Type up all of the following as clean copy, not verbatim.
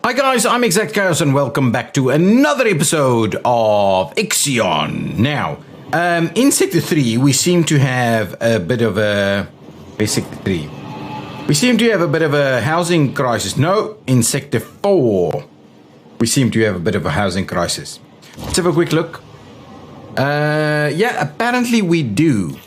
Hi guys, I'm ExactChaos and welcome back to another episode of Ixion. Now, in Sector 3, we seem to have a bit of a... Sector 3. We seem to have a bit of a housing crisis. No, in Sector 4, we seem to have a bit of a housing crisis. Let's have a quick look. Yeah, apparently we do.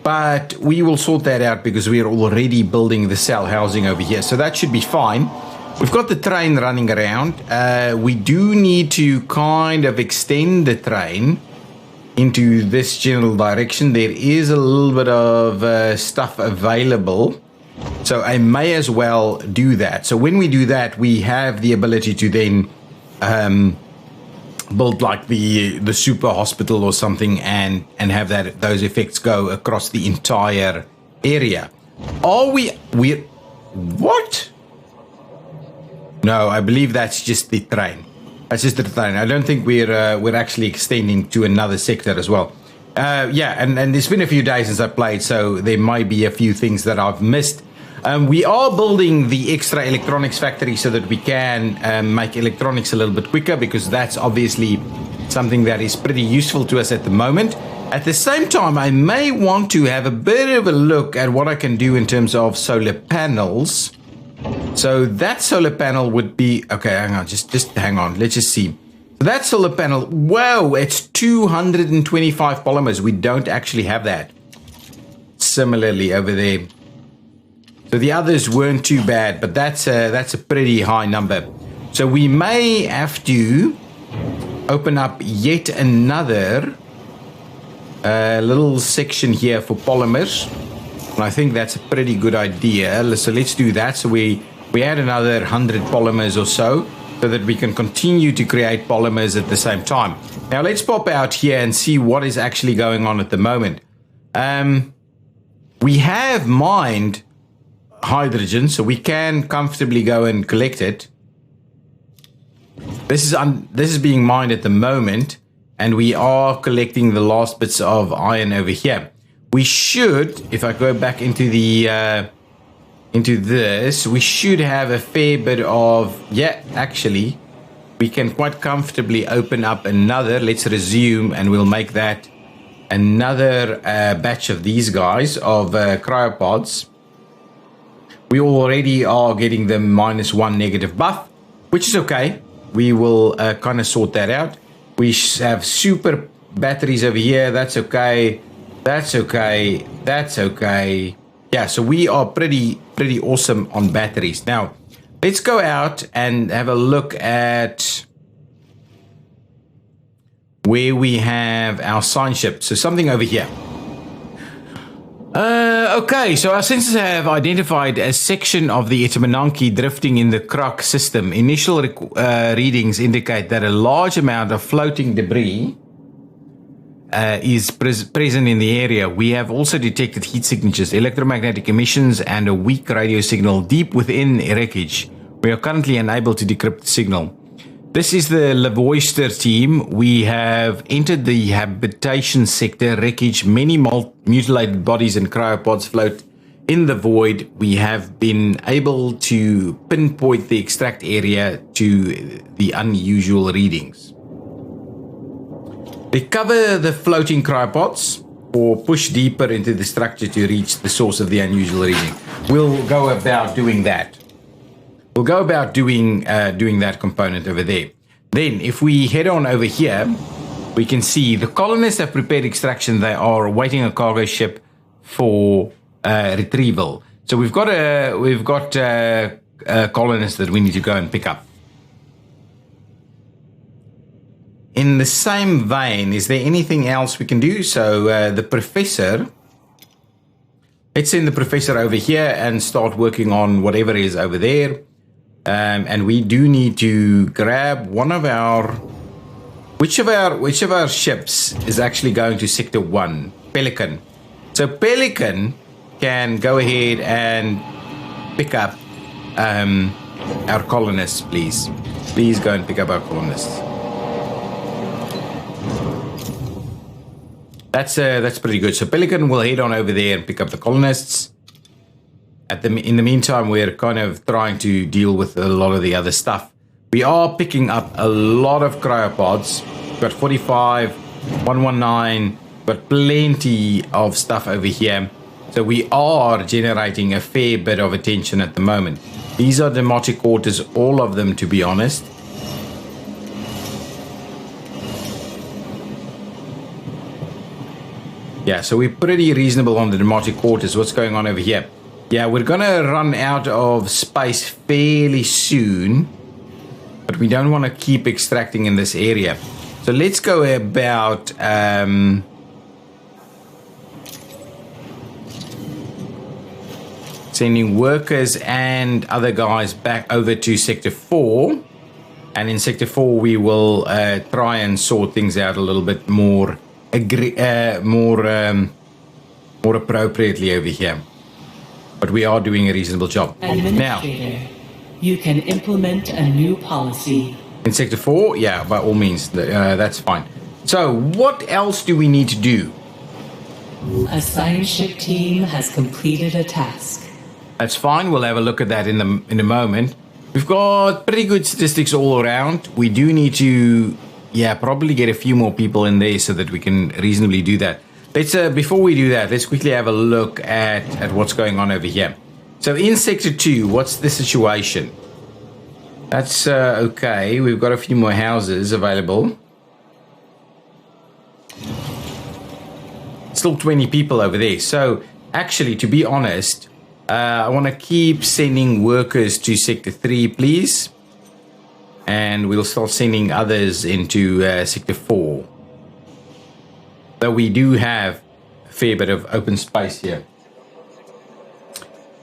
But we will sort that out because we are already building the cell housing over here. So that should be fine. We've got the train running around. We do need to kind of extend the train into this general direction. There is a little bit of stuff available. So I may as well do that. So when we do that, we have the ability to then build like the super hospital or something and have those effects go across the entire area. Are we're what? No, I believe that's just the train. That's just the train. I don't think we're actually extending to another sector as well. Yeah, and it's been a few days since I played, so there might be a few things that I've missed. We are building the extra electronics factory so that we can make electronics a little bit quicker, because that's obviously something that is pretty useful to us at the moment. At the same time, I may want to have a bit of a look at what I can do in terms of solar panels. So that solar panel would be... Okay, hang on. Just hang on. Let's just see. So that solar panel... Whoa, it's 225 polymers. We don't actually have that. Similarly over there. So the others weren't too bad, but that's a pretty high number. So we may have to open up yet another little section here for polymers. And I think that's a pretty good idea. So let's do that. So we add another 100 polymers or so that we can continue to create polymers at the same time. Now let's pop out here and see what is actually going on at the moment. We have mined hydrogen, so we can comfortably go and collect it. This is being mined at the moment, and we are collecting the last bits of iron over here. We should, if I go back into the into this, we should have a fair bit of... Yeah, actually, we can quite comfortably open up another. Let's resume, and we'll make that another batch of these guys, of cryopods. We already are getting the -1 negative buff, which is okay. We will kind of sort that out. We have super batteries over here. That's okay. That's okay. That's okay. Yeah, so we are pretty awesome on batteries. Now, let's go out and have a look at where we have our sign ship. So something over here. Okay, so our sensors have identified a section of the Itamananki drifting in the Croc system. Initial readings indicate that a large amount of floating debris is present in the area. We have also detected heat signatures, electromagnetic emissions, and a weak radio signal deep within wreckage. We are currently unable to decrypt the signal. This is the Lavoister team. We have entered the habitation sector. Wreckage, many mutilated bodies and cryopods float in the void. We have been able to pinpoint the extract area to the unusual readings. Recover the floating cryopods or push deeper into the structure to reach the source of the unusual reading. We'll go about doing that. We'll go about doing that component over there. Then, if we head on over here, we can see the colonists have prepared extraction. They are awaiting a cargo ship for retrieval. So we've got colonists that we need to go and pick up. In the same vein, is there anything else we can do? So the professor. Let's send the professor over here and start working on whatever is over there. And we do need to grab one of our... Which of our ships is actually going to Sector 1? Pelican. So Pelican can go ahead and pick up our colonists, please. Please go and pick up our colonists. That's pretty good. So Pelican will head on over there and pick up the colonists. in the meantime, we're kind of trying to deal with a lot of the other stuff. We are picking up a lot of cryopods. We've got 45, 119, but plenty of stuff over here. So we are generating a fair bit of attention at the moment. These are demotic quarters, all of them, to be honest. Yeah, so we're pretty reasonable on the demotic quarters. What's going on over here? Yeah, we're going to run out of space fairly soon, but we don't want to keep extracting in this area. So let's go about sending workers and other guys back over to Sector 4. And in Sector 4, we will try and sort things out a little bit more appropriately over here. But we are doing a reasonable job. Now, you can implement a new policy. In Sector 4, yeah, by all means, that's fine. So, what else do we need to do? A science ship team has completed a task. That's fine. We'll have a look at that in a moment. We've got pretty good statistics all around. We do need to, probably get a few more people in there so that we can reasonably do that. Let's before we do that, let's quickly have a look at what's going on over here. So in Sector 2, what's the situation? That's okay. We've got a few more houses available. Still 20 people over there. So actually, to be honest, I want to keep sending workers to Sector 3, please. And we'll start sending others into Sector 4. Though we do have a fair bit of open space here.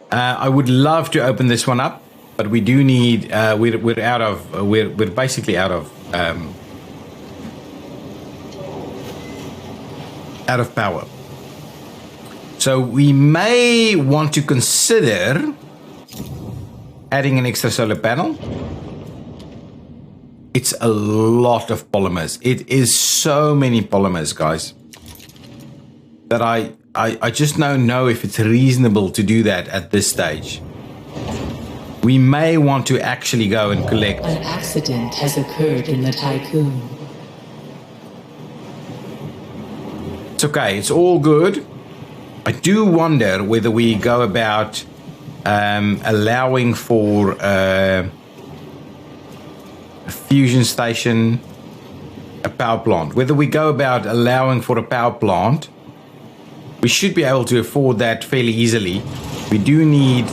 I would love to open this one up, but we do need. We're basically out of power. So we may want to consider adding an extra solar panel. It's a lot of polymers. It is so many polymers, guys, that I just don't know if it's reasonable to do that at this stage. We may want to actually go and collect. An accident has occurred in the tycoon. It's okay. It's all good. I do wonder whether we go about allowing for a fusion station, a power plant. Whether we go about allowing for a power plant, we should be able to afford that fairly easily. We do need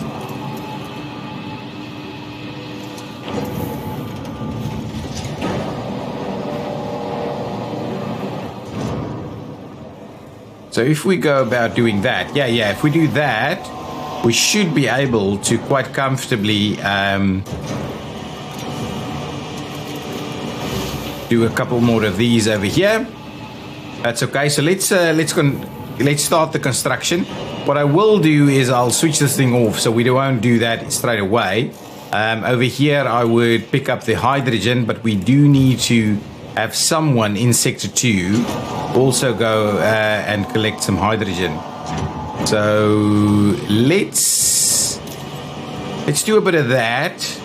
so if we go about doing that, if we do that, we should be able to quite comfortably do a couple more of these over here. That's okay. So let's start the construction. What I will do is I'll switch this thing off, so we won't do that straight away. Over here, I would pick up the hydrogen, but we do need to have someone in Sector 2 also go and collect some hydrogen. So let's do a bit of that.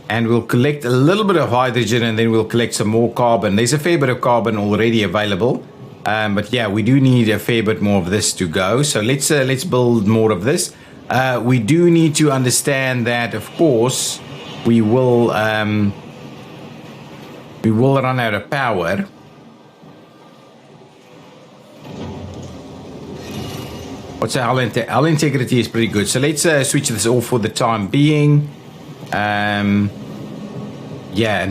And we'll collect a little bit of hydrogen, and then we'll collect some more carbon. There's a fair bit of carbon already available. But yeah, we do need a fair bit more of this to go. So let's build more of this. We do need to understand that, of course, we will run out of power. What's our hull integrity is pretty good. So let's switch this off for the time being. And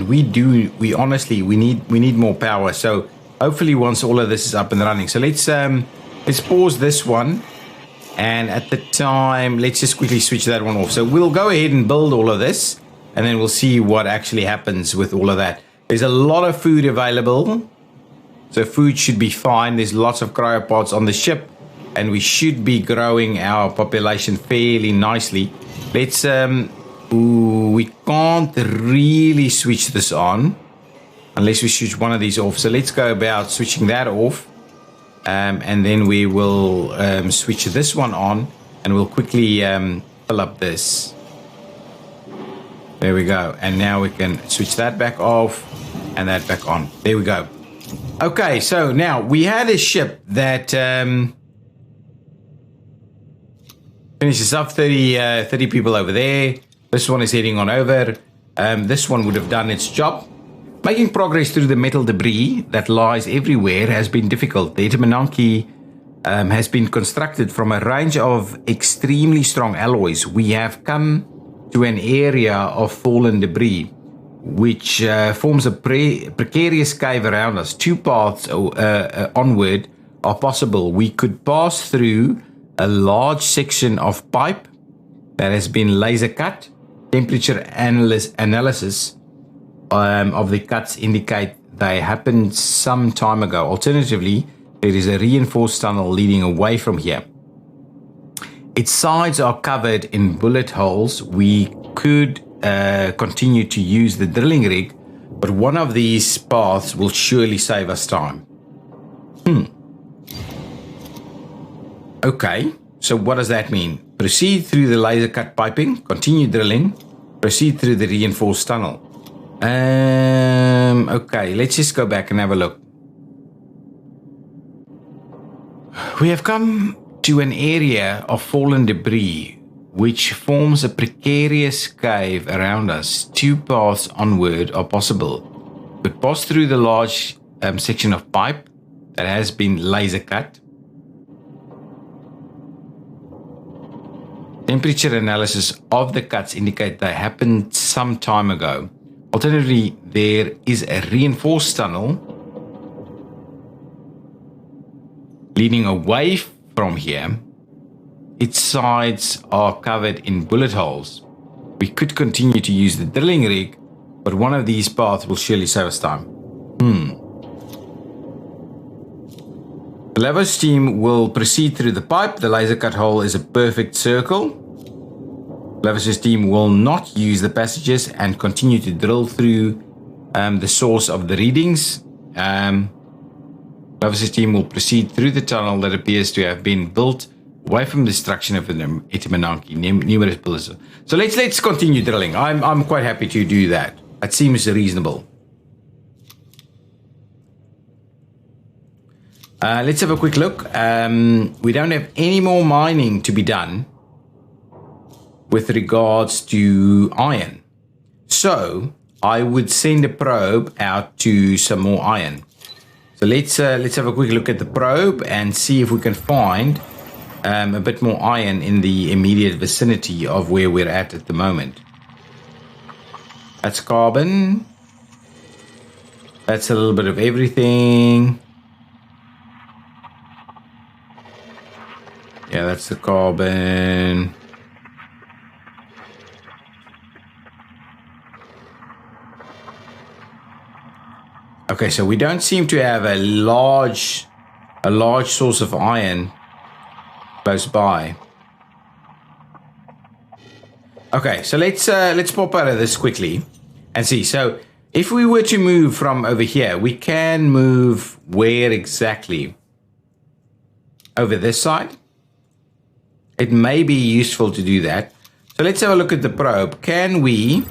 we honestly need more power. So hopefully once all of this is up and running. So let's pause this one, and at the time let's just quickly switch that one off. So we'll go ahead and build all of this, and then we'll see what actually happens with all of that. There's a lot of food available, so food should be fine. There's lots of cryopods on the ship, and we should be growing our population fairly nicely. Let's we can't really switch this on unless we switch one of these off. So let's go about switching that off. and then we will switch this one on, and we'll quickly fill up this. There we go. And now we can switch that back off and that back on. There we go. Okay, so now we had a ship that finishes up 30 people over there. This one is heading on over. This one would have done its job. Making progress through the metal debris that lies everywhere has been difficult. The Itamanaki has been constructed from a range of extremely strong alloys. We have come to an area of fallen debris, which forms a precarious cave around us. Two paths onward are possible. We could pass through a large section of pipe that has been laser cut. Temperature analysis of the cuts indicate they happened some time ago. Alternatively, there is a reinforced tunnel leading away from here. Its sides are covered in bullet holes. We could continue to use the drilling rig, but one of these paths will surely save us time. Okay, so what does that mean? Proceed through the laser cut piping, continue drilling, proceed through the reinforced tunnel. Okay, let's just go back and have a look. We have come to an area of fallen debris which forms a precarious cave around us. Two paths onward are possible. We pass through the large section of pipe that has been laser cut. Temperature analysis of the cuts indicate they happened some time ago. Alternatively, there is a reinforced tunnel leading away from here. Its sides are covered in bullet holes. We could continue to use the drilling rig, but one of these paths will surely save us time. The Lavos team will proceed through the pipe. The laser cut hole is a perfect circle. Lavos' team will not use the passages and continue to drill through the source of the readings. Lavos' team will proceed through the tunnel that appears to have been built away from the destruction of the Itamanaki. Numerous pillars. So let's continue drilling. I'm quite happy to do that. That seems reasonable. Let's have a quick look. We don't have any more mining to be done with regards to iron. So I would send a probe out to some more iron. So let's have a quick look at the probe and see if we can find a bit more iron in the immediate vicinity of where we're at the moment. That's carbon. That's a little bit of everything. Yeah, that's the carbon. Okay, so we don't seem to have a large source of iron close by. Okay, so let's pop out of this quickly and see. So if we were to move from over here, we can move where exactly? Over this side? It may be useful to do that. So let's have a look at the probe. Can we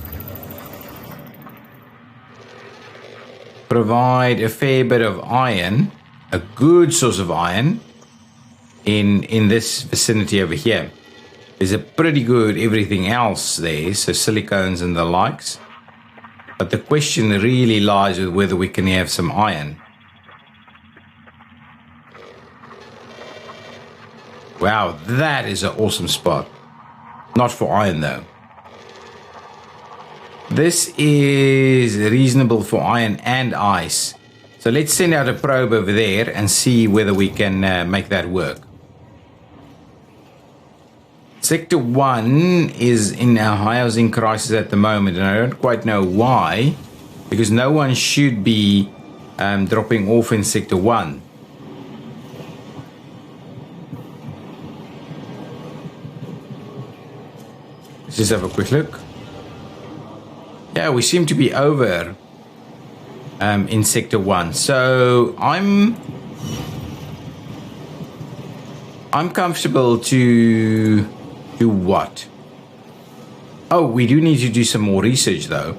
provide a fair bit of iron, a good source of iron, in this vicinity over here? There's a pretty good everything else there, so silicones and the likes. But the question really lies with whether we can have some iron. Wow, that is an awesome spot. Not for iron though. This is reasonable for iron and ice. So let's send out a probe over there and see whether we can make that work. Sector 1 is in a housing crisis at the moment, and I don't quite know why, because no one should be dropping off in Sector 1. Let's just have a quick look. Yeah, we seem to be over in Sector 1. So I'm I'm comfortable to do what? Oh, we do need to do some more research though.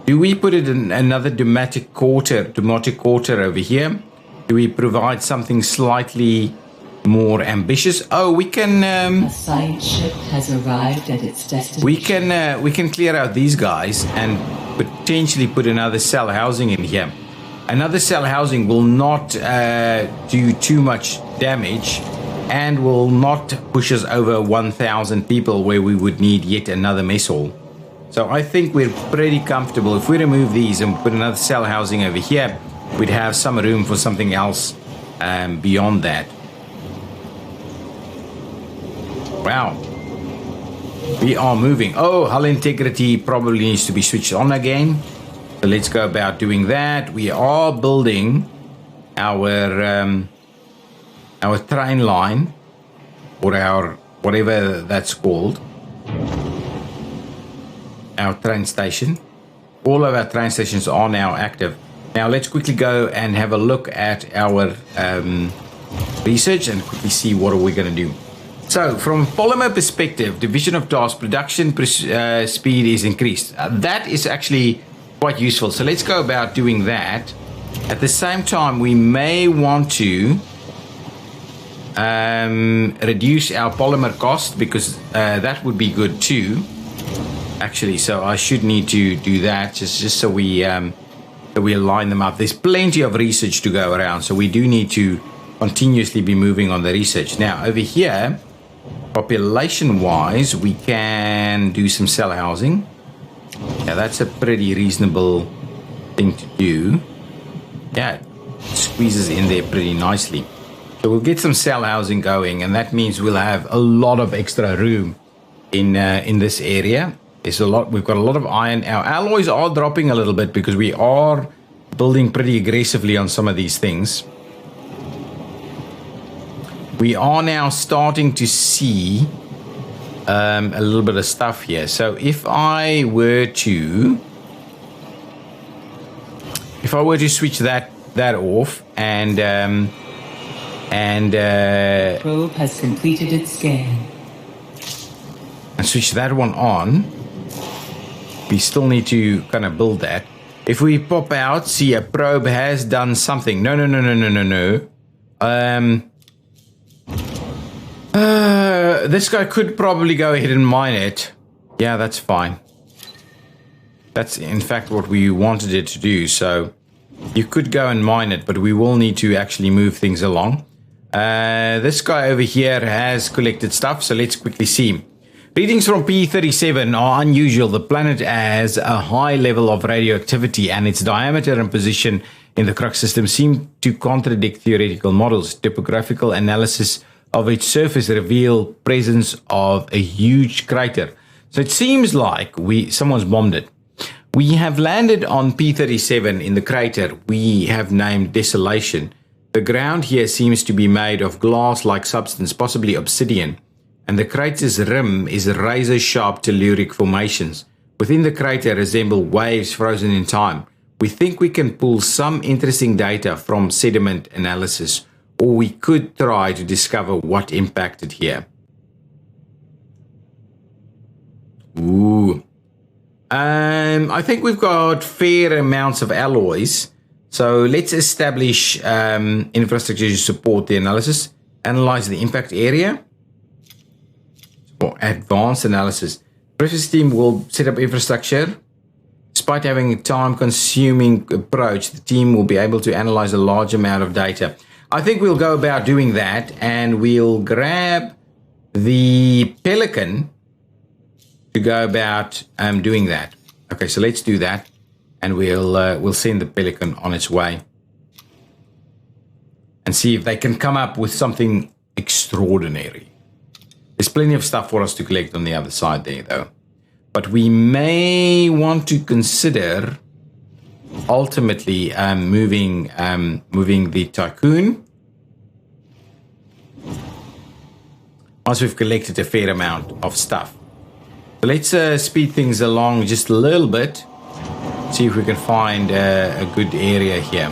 Do we put it in another demotic quarter over here? Do we provide something slightly more ambitious? Oh, we can. A science ship has arrived at its destination. We can clear out these guys and potentially put another cell housing in here. Another cell housing will not do too much damage and will not push us over 1,000 people where we would need yet another mess hall. So I think we're pretty comfortable. If we remove these and put another cell housing over here, we'd have some room for something else beyond that. Wow. We are moving. Oh, hull integrity probably needs to be switched on again. So let's go about doing that. We are building our train line, or our whatever that's called, our train station. All of our train stations are now active. Now let's quickly go and have a look at our research and quickly see what are we going to do. So from polymer perspective, division of task, production speed is increased. That is actually quite useful. So let's go about doing that. At the same time, we may want to reduce our polymer cost, because that would be good too. Actually, so I should need to do that just so we align them up. There's plenty of research to go around, so we do need to continuously be moving on the research. Now over here, population wise, we can do some cell housing. Yeah, that's a pretty reasonable thing to do. Yeah, it squeezes in there pretty nicely. So we'll get some cell housing going, and that means we'll have a lot of extra room in this area. There's a lot. We've got a lot of iron. Our alloys are dropping a little bit because we are building pretty aggressively on some of these things. We are now starting to see a little bit of stuff here. So if I were to switch that off and Probe has completed its scan. And switch that one on, we still need to kind of build that. If we pop out, see a probe has done something. No. This guy could probably go ahead and mine it. Yeah, that's fine. That's in fact what we wanted it to do. So you could go and mine it, but we will need to actually move things along. This guy over here has collected stuff, so let's quickly see. Readings from P.37 are unusual. The planet has a high level of radioactivity, and its diameter and position in the Crux system seem to contradict theoretical models. Topographical analysis of its surface reveal presence of a huge crater. So it seems like someone's bombed it. We have landed on P.37 in the crater we have named Desolation. The ground here seems to be made of glass-like substance, possibly obsidian, and the crater's rim is razor-sharp telluric formations. Within the crater resemble waves frozen in time. We think we can pull some interesting data from sediment analysis, or we could try to discover what impacted here. Ooh. I think we've got fair amounts of alloys. So let's establish infrastructure to support the analysis. Analyze the impact area. For advanced analysis. Previous team will set up infrastructure. Despite having a time-consuming approach, the team will be able to analyze a large amount of data. I think we'll go about doing that, and we'll grab the Pelican to go about doing that. Okay, so let's do that, and we'll send the Pelican on its way and see if they can come up with something extraordinary. There's plenty of stuff for us to collect on the other side there, though. But we may want to consider ultimately moving the Tycoon once we've collected a fair amount of stuff. So let's speed things along just a little bit. See if we can find a good area here.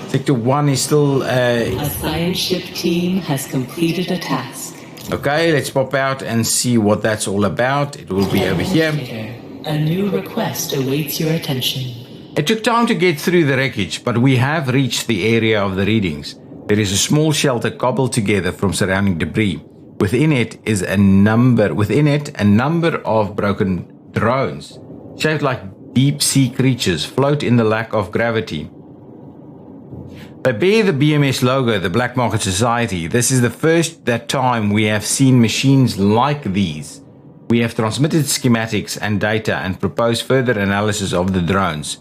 Sector 1 is still... A science ship team has completed a task. Okay, let's pop out and see what that's all about. It will be over here. A new request awaits your attention. It took time to get through the wreckage, but we have reached the area of the readings. There is a small shelter cobbled together from surrounding debris. Within it, a number of broken drones, shaped like deep-sea creatures, float in the lack of gravity. They bear the BMS logo, the Black Market Society. This is the first time we have seen machines like these. We have transmitted schematics and data and proposed further analysis of the drones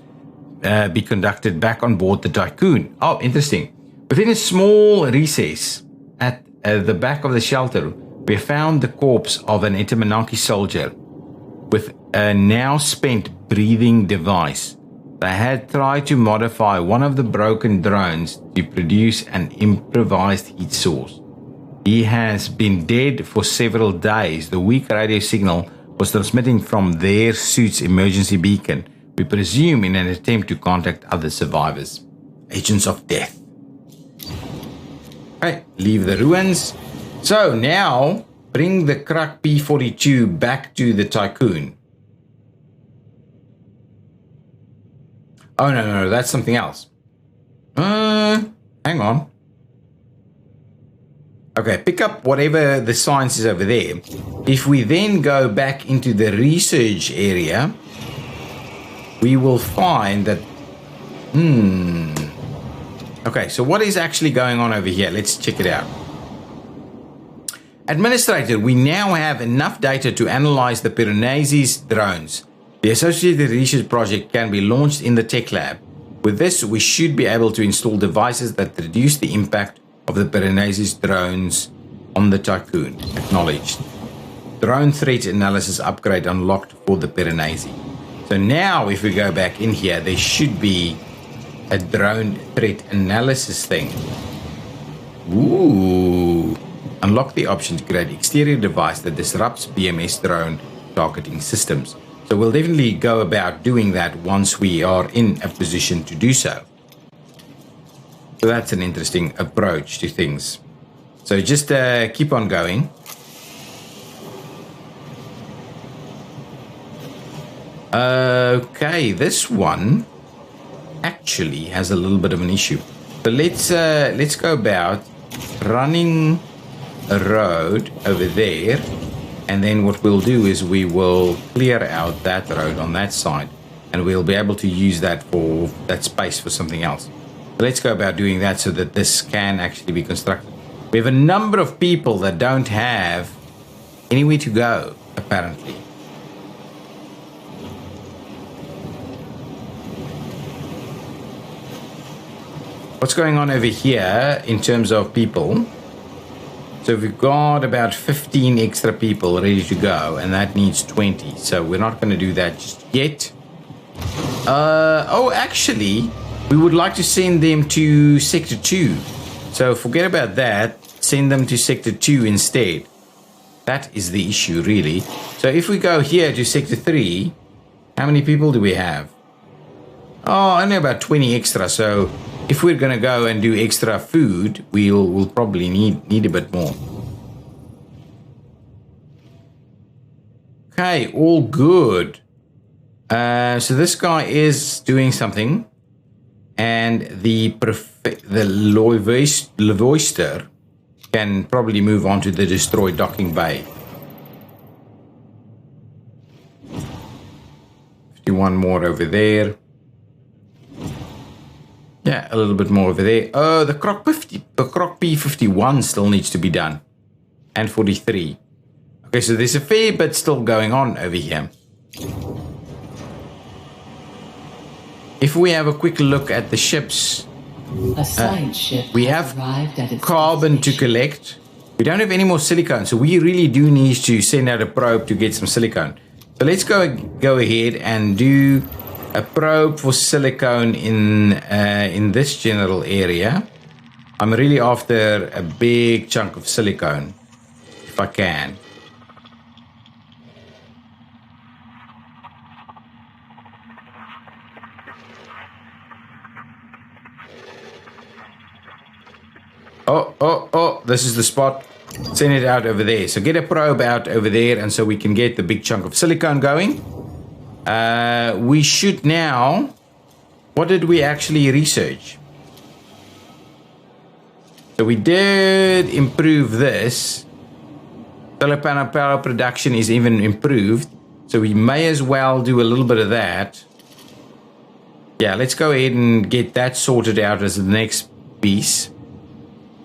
be conducted back on board the Tyqqun. Oh, interesting. Within a small recess at the back of the shelter, we found the corpse of an Itamanaki soldier with a now spent breathing device. They had tried to modify one of the broken drones to produce an improvised heat source. He has been dead for several days. The weak radio signal was transmitting from their suit's emergency beacon, we presume in an attempt to contact other survivors. Agents of death. Okay, leave the ruins. So now, bring the Kruk P-42 back to the Tyqqun. Oh, no, that's something else. Hang on. Okay, pick up whatever the science is over there. If we then go back into the research area, we will find that... Okay, so what is actually going on over here? Let's check it out. Administrator, we now have enough data to analyze the Piranesi's drones. The associated research project can be launched in the tech lab. With this, we should be able to install devices that reduce the impact of the Piranesi's drones on the Tyqqun. Acknowledged. Drone threat analysis upgrade unlocked for the Piranesi. So now, if we go back in here, there should be a drone threat analysis thing. Ooh. Unlock the option to create exterior device that disrupts BMS drone targeting systems. So we'll definitely go about doing that once we are in a position to do so. So that's an interesting approach to things. So just keep on going. Okay, this one actually has a little bit of an issue. So let's go about running a road over there, and then what we'll do is we will clear out that road on that side, and we'll be able to use that for that space for something else. So let's go about doing that so that this can actually be constructed. We have a number of people that don't have anywhere to go, apparently. What's going on over here in terms of people? So we've got about 15 extra people ready to go, and that needs 20. So we're not going to do that just yet. Oh, actually, we would like to send them to Sector 2. So forget about that. Send them to Sector 2 instead. That is the issue, really. So if we go here to Sector 3, how many people do we have? Oh, only about 20 extra. So if we're going to go and do extra food, we'll probably need a bit more. Okay, all good. So this guy is doing something, and the Levoister can probably move on to the destroyed docking bay. 51 more over there. Yeah, a little bit more over there. Oh, the Kruk P-51 still needs to be done. And 43. Okay, so there's a fair bit still going on over here. If we have a quick look at the ships, A science ship we has have arrived at its carbon to destination. collect. We don't have any more silicone, so we really do need to send out a probe to get some silicone. So let's go ahead and do a probe for silicone in this general area. I'm really after a big chunk of silicone, if I can. Oh, this is the spot. Send it out over there. So get a probe out over there, and so we can get the big chunk of silicone going. We should now... What did we actually research? So we did improve this. Solar panel power production is even improved. So we may as well do a little bit of that. Yeah, let's go ahead and get that sorted out as the next piece.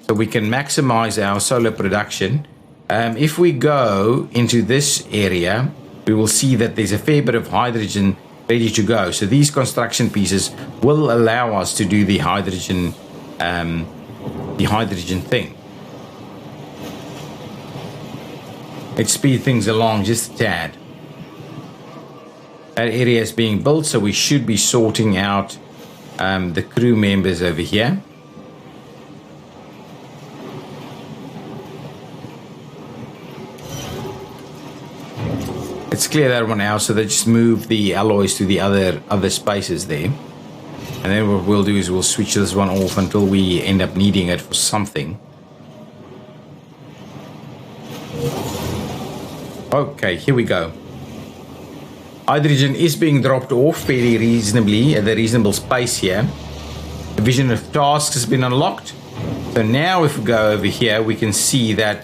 So we can maximize our solar production. If we go into this area, we will see that there's a fair bit of hydrogen ready to go. So these construction pieces will allow us to do the hydrogen thing. Let's speed things along just a tad. That area is being built, so we should be sorting out the crew members over here. Let's clear that one out, so they just move the alloys to the other spaces there. And then what we'll do is we'll switch this one off until we end up needing it for something. Okay, here we go. Hydrogen is being dropped off fairly reasonably at a reasonable space here. Division of tasks has been unlocked. So now if we go over here, we can see that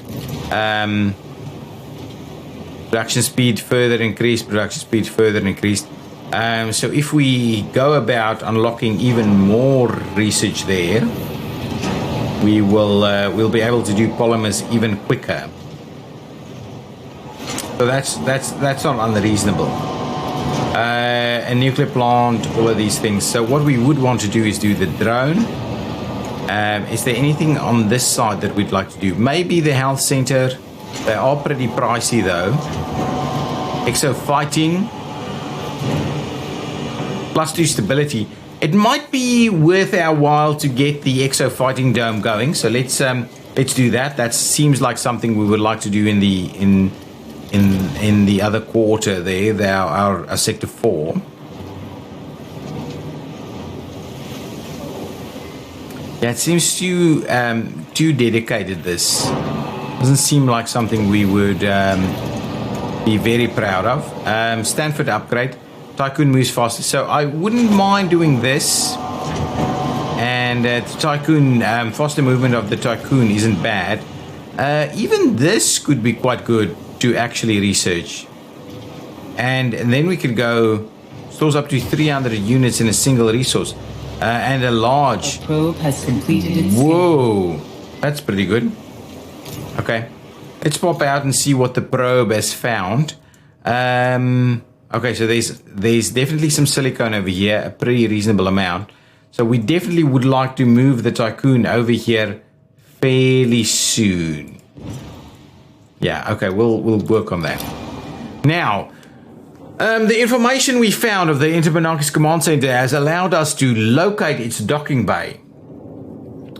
production speed further increased, so if we go about unlocking even more research there, we'll be able to do polymers even quicker. So that's not unreasonable. A nuclear plant, all of these things. So what we would want to do is do the drone. Is there anything on this side that we'd like to do? Maybe the health center. They are pretty pricey though. Exo fighting. +2 stability. It might be worth our while to get the exo fighting dome going. So let's do that. That seems like something we would like to do in the other quarter there, our sector 4. Yeah, it seems too dedicated. This doesn't seem like something we would be very proud of. Stanford upgrade. Tycoon moves faster, so I wouldn't mind doing this. And the Tycoon, faster movement of the Tycoon isn't bad. Even this could be quite good to actually research. And then we could go, stores up to 300 units in a single resource. And a large... The probe has completed its... Whoa, that's pretty good. Okay, let's pop out and see what the probe has found. Okay, so there's definitely some silicone over here, a pretty reasonable amount. So we definitely would like to move the Tycoon over here fairly soon. Yeah, okay, we'll work on that. Now, the information we found of the Intermonarchist Command Center has allowed us to locate its docking bay.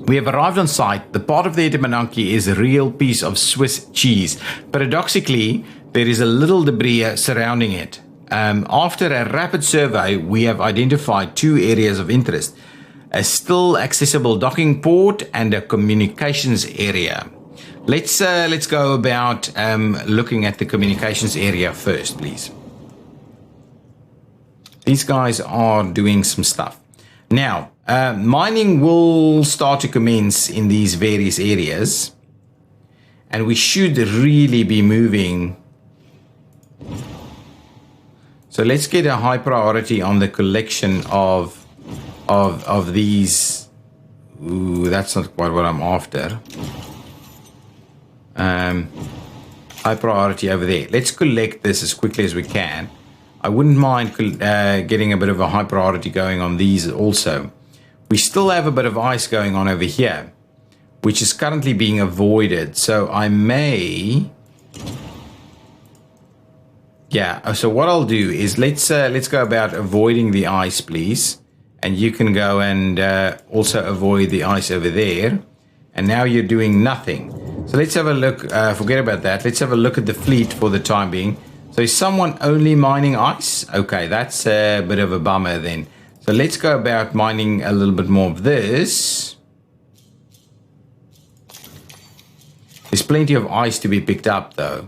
We have arrived on site. The part of the Intermonarchy is a real piece of Swiss cheese. Paradoxically, there is a little debris surrounding it. After a rapid survey, we have identified 2 areas of interest. A still accessible docking port and a communications area. Let's go about looking at the communications area first, please. These guys are doing some stuff. Now, mining will start to commence in these various areas. And we should really be moving. So let's get a high priority on the collection of these. Ooh, that's not quite what I'm after. High priority over there. Let's collect this as quickly as we can. I wouldn't mind getting a bit of a high priority going on these also. We still have a bit of ice going on over here, which is currently being avoided. So I may... Yeah, so what I'll do is let's go about avoiding the ice, please. And you can go and also avoid the ice over there. And now you're doing nothing. So let's have a look. Forget about that. Let's have a look at the fleet for the time being. So is someone only mining ice? Okay, that's a bit of a bummer then. So let's go about mining a little bit more of this. plenty of ice to be picked up, though.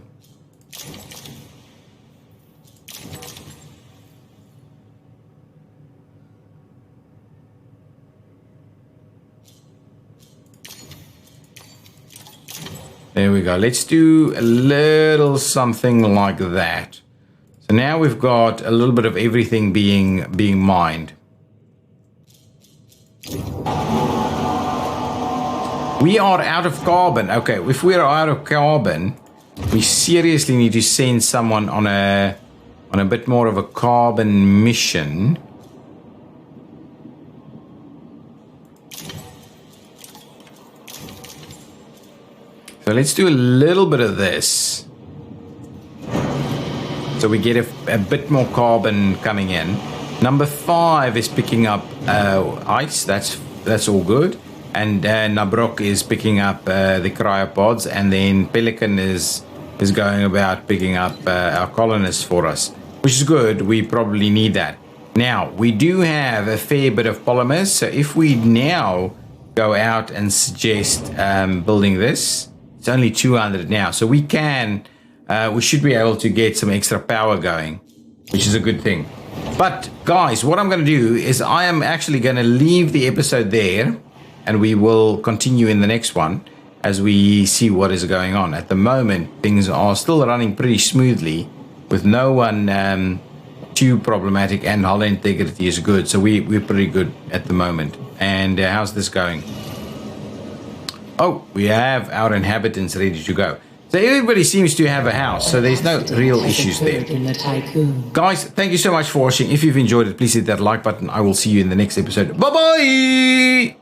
There we go. Let's do a little something like that. So now we've got a little bit of everything being mined. We are out of carbon. Okay, if we're out of carbon, we seriously need to send someone on a bit more of a carbon mission. So let's do a little bit of this. So we get a bit more carbon coming in. Number 5 is picking up ice. That's all good. And Nabrok is picking up the cryopods, and then Pelican is going about picking up our colonists for us, which is good. We probably need that. Now, we do have a fair bit of polymers, so if we now go out and suggest building this, it's only 200 now, so we should be able to get some extra power going, which is a good thing. But guys, what I'm going to do is I am actually going to leave the episode there, and we will continue in the next one as we see what is going on. At the moment, things are still running pretty smoothly with no one too problematic, and hull integrity is good. So we're pretty good at the moment. And how's this going? Oh, we have our inhabitants ready to go. So everybody seems to have a house, so there's no real issues there. In the tycoon. Guys, thank you so much for watching. If you've enjoyed it, please hit that like button. I will see you in the next episode. Bye-bye!